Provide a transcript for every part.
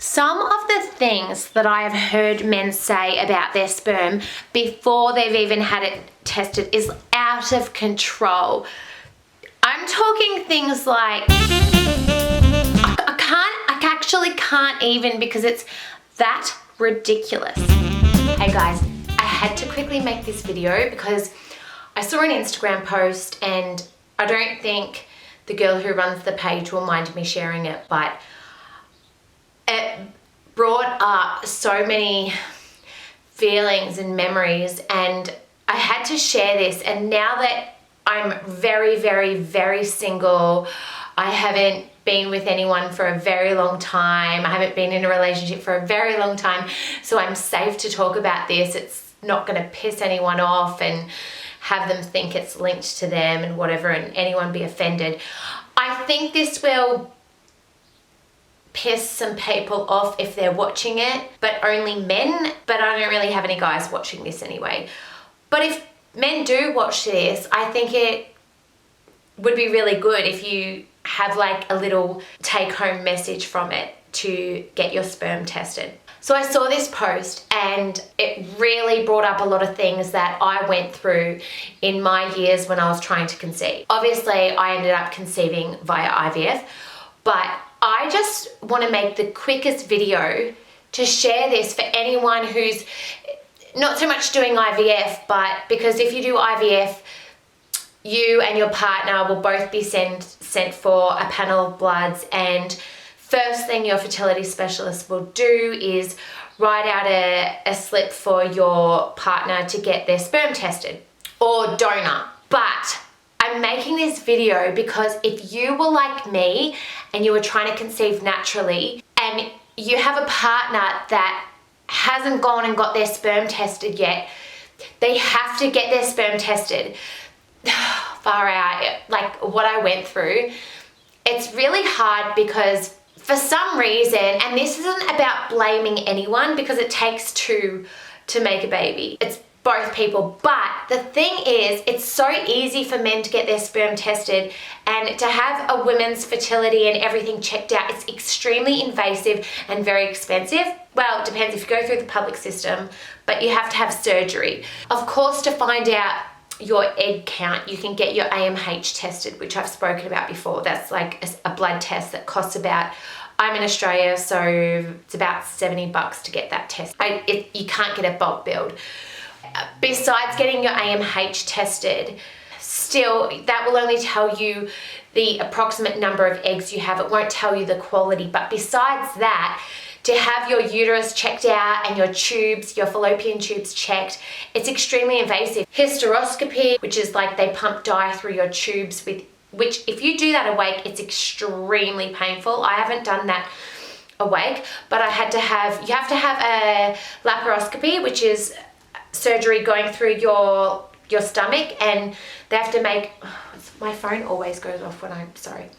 Some of the things that I have heard men say about their sperm before they've even had it tested is out of control. I'm talking things like, I actually can't even, because it's that ridiculous. Hey guys, I had to quickly make this video because I saw an Instagram post, and I don't think the girl who runs the page will mind me sharing it, but it brought up so many feelings and memories, and I had to share this. And now that I'm very, very, very single, I haven't been with anyone for a very long time, I haven't been in a relationship for a very long time, so I'm safe to talk about this. It's not going to piss anyone off and have them think it's linked to them and whatever, and anyone be offended. I think this will piss some people off if they're watching it, but only men. But I don't really have any guys watching this anyway. But if men do watch this, I think it would be really good if you have like a little take-home message from it to get your sperm tested. So I saw this post, and it really brought up a lot of things that I went through in my years when I was trying to conceive. Obviously, I ended up conceiving via IVF, but I just want to make the quickest video to share this for anyone who's not so much doing IVF, but because if you do IVF, you and your partner will both be sent for a panel of bloods, and first thing your fertility specialist will do is write out a slip for your partner to get their sperm tested, or donor. But I'm making this video because if you were like me and you were trying to conceive naturally, and you have a partner that hasn't gone and got their sperm tested yet, they have to get their sperm tested. Far out, like what I went through. It's really hard because for some reason, and this isn't about blaming anyone because it takes two to make a baby. It's both people. But the thing is, it's so easy for men to get their sperm tested, and to have a woman's fertility and everything checked out. It's extremely invasive and very expensive. Well, it depends if you go through the public system, but you have to have surgery. Of course, to find out your egg count, you can get your AMH tested, which I've spoken about before. That's like a blood test that costs about, I'm in Australia, so it's about $70 to get that test. You can't get a bulk billed. Besides getting your AMH tested, still that will only tell you the approximate number of eggs you have. It won't tell you the quality. But besides that, to have your uterus checked out and your tubes, your fallopian tubes checked, it's extremely invasive. Hysteroscopy, which is like they pump dye through your tubes, which if you do that awake, it's extremely painful. I haven't done that awake, but you have to have a laparoscopy, which is surgery going through your stomach, and they have to make, my phone always goes off when I'm sorry.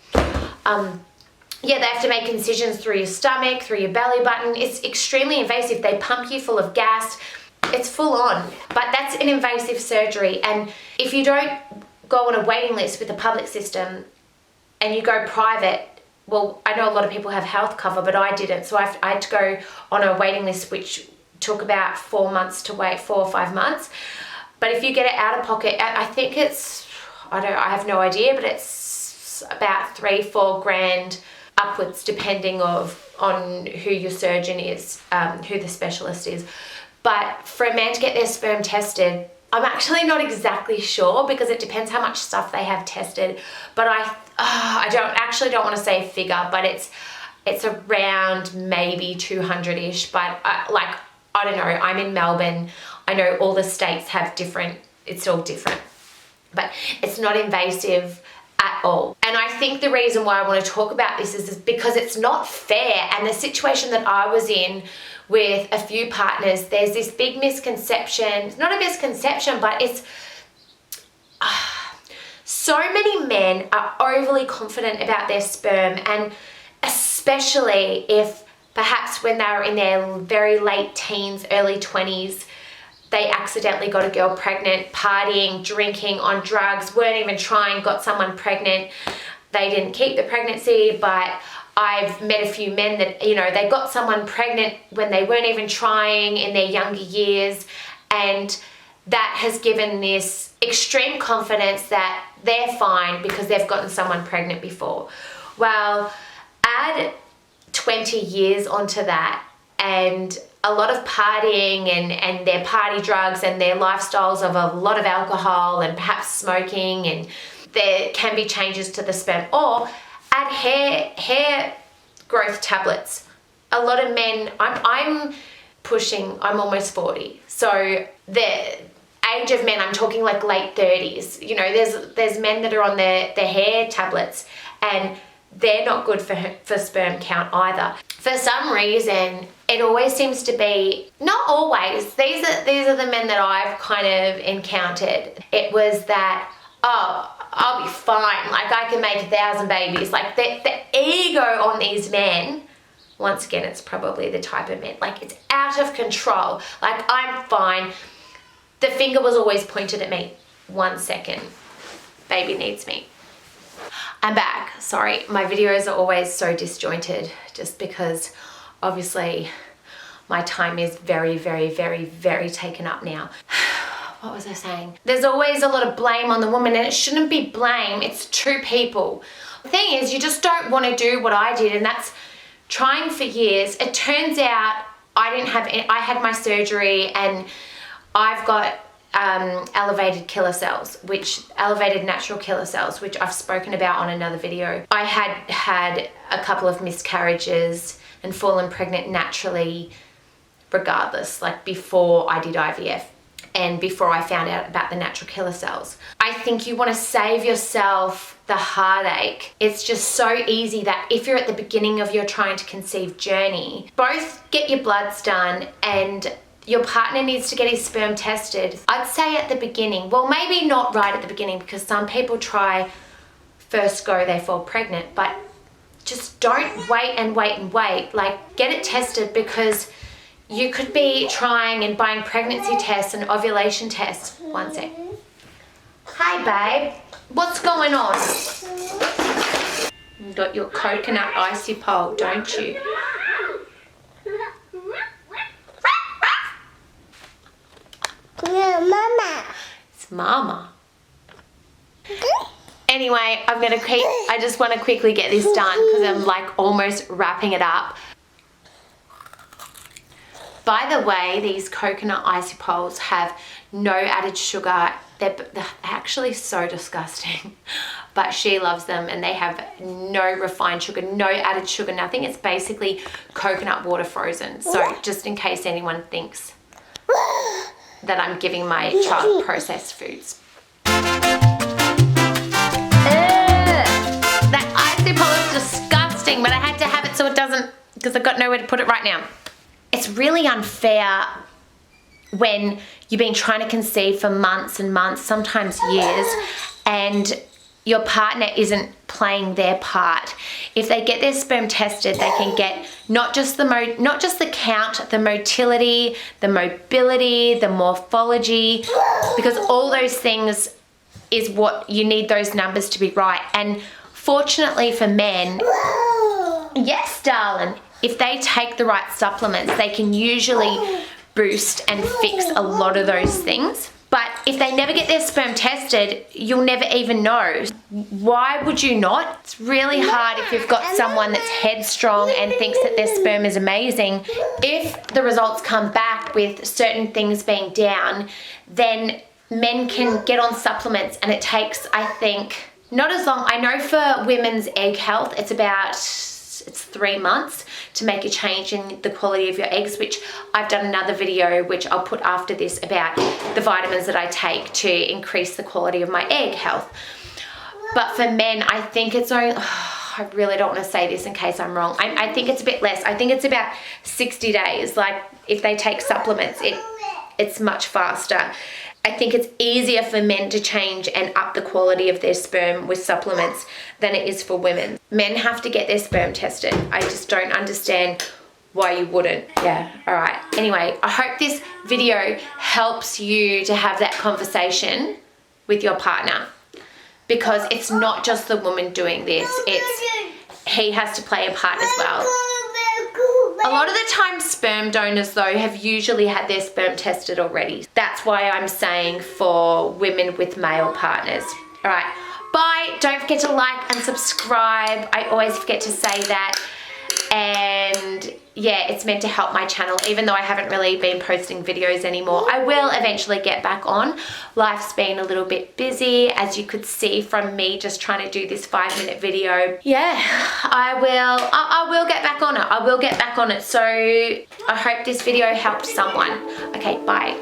Yeah, they have to make incisions through your stomach, through your belly button. It's extremely invasive. They pump you full of gas. It's full on. But that's an invasive surgery. And if you don't go on a waiting list with the public system and you go private, well, I know a lot of people have health cover, but I didn't. So I had to go on a waiting list, which took about 4 months to wait, 4 or 5 months. But if you get it out of pocket, I think it's, I have no idea, but it's about $3-4 grand upwards, depending on who your surgeon is, who the specialist is. But for a man to get their sperm tested, I'm actually not exactly sure because it depends how much stuff they have tested. But I don't want to say a figure, but it's around maybe 200-ish. But I don't know. I'm in Melbourne. I know all the states have different. It's all different, but it's not invasive at all. And I think the reason why I want to talk about this is because it's not fair. And the situation that I was in with a few partners, there's this big misconception. It's not a misconception, but it's so many men are overly confident about their sperm, and especially if perhaps when they're in their very late teens, early 20s, they accidentally got a girl pregnant, partying, drinking, on drugs, weren't even trying, got someone pregnant. They didn't keep the pregnancy, but I've met a few men that, you know, they got someone pregnant when they weren't even trying in their younger years, and that has given this extreme confidence that they're fine because they've gotten someone pregnant before. Well, add 20 years onto that and a lot of partying and their party drugs and their lifestyles of a lot of alcohol and perhaps smoking, and there can be changes to the sperm. Or add hair growth tablets. A lot of men, I'm almost 40. So the age of men, I'm talking like late 30s. You know, there's men that are on their hair tablets, and they're not good for sperm count either. For some reason, it always seems to be, not always, these are the men that I've kind of encountered. It was that, oh, I'll be fine, like I can make 1,000 babies. Like the ego on these men, once again, it's probably the type of men, like it's out of control. Like, I'm fine. The finger was always pointed at me. 1 second, baby needs me. I'm back. Sorry, my videos are always so disjointed just because obviously my time is very, very, very, very taken up now. What was I saying? There's always a lot of blame on the woman, and it shouldn't be blame. It's two people. The thing is, you just don't want to do what I did, and that's trying for years. It turns out I had my surgery, and I've got elevated natural killer cells, which I've spoken about on another video. I had a couple of miscarriages and fallen pregnant naturally regardless, like before I did IVF and before I found out about the natural killer cells. I think you want to save yourself the heartache. It's just so easy that if you're at the beginning of your trying to conceive journey, both get your bloods done and your partner needs to get his sperm tested. I'd say at the beginning, well, maybe not right at the beginning, because some people try first go, they fall pregnant, but just don't wait and wait and wait. Like, get it tested, because you could be trying and buying pregnancy tests and ovulation tests. 1 sec. Hi, babe. What's going on? You got your coconut icy pole, don't you? Mama. It's Mama. Anyway, I just want to quickly get this done because I'm like almost wrapping it up. By the way, these coconut icy poles have no added sugar. They're actually so disgusting, but she loves them, and they have no refined sugar, no added sugar, nothing. It's basically coconut water frozen. So just in case anyone thinks that I'm giving my child processed foods. That icy pole is disgusting, but I had to have it so it doesn't, because I've got nowhere to put it right now. It's really unfair when you've been trying to conceive for months and months, sometimes years, and your partner isn't playing their part. If they get their sperm tested, they can get not just the count, the motility, the mobility, the morphology, because all those things is what you need those numbers to be right. And fortunately for men, yes, darling, if they take the right supplements, they can usually boost and fix a lot of those things. But if they never get their sperm tested, you'll never even know. Why would you not? It's really hard if you've got someone that's headstrong and thinks that their sperm is amazing. If the results come back with certain things being down, then men can get on supplements, and it takes, I think, not as long. I know for women's egg health, it's 3 months to make a change in the quality of your eggs, which I've done another video, which I'll put after this, about the vitamins that I take to increase the quality of my egg health. But for men, I think it's only, I really don't want to say this in case I'm wrong. I think it's a bit less. I think it's about 60 days. Like, if they take supplements, it's much faster. I think it's easier for men to change and up the quality of their sperm with supplements than it is for women. Men have to get their sperm tested. I just don't understand why you wouldn't. Yeah, all right. Anyway, I hope this video helps you to have that conversation with your partner, because it's not just the woman doing this. he has to play a part as well. A lot of the time sperm donors though have usually had their sperm tested already. That's why I'm saying for women with male partners. All right, bye. Don't forget to like and subscribe. I always forget to say that. And yeah, it's meant to help my channel, even though I haven't really been posting videos anymore. I will eventually get back on. Life's been a little bit busy, as you could see from me just trying to do this 5-minute video. Yeah, I will get back on it. I will get back on it. So I hope this video helped someone. Okay, bye.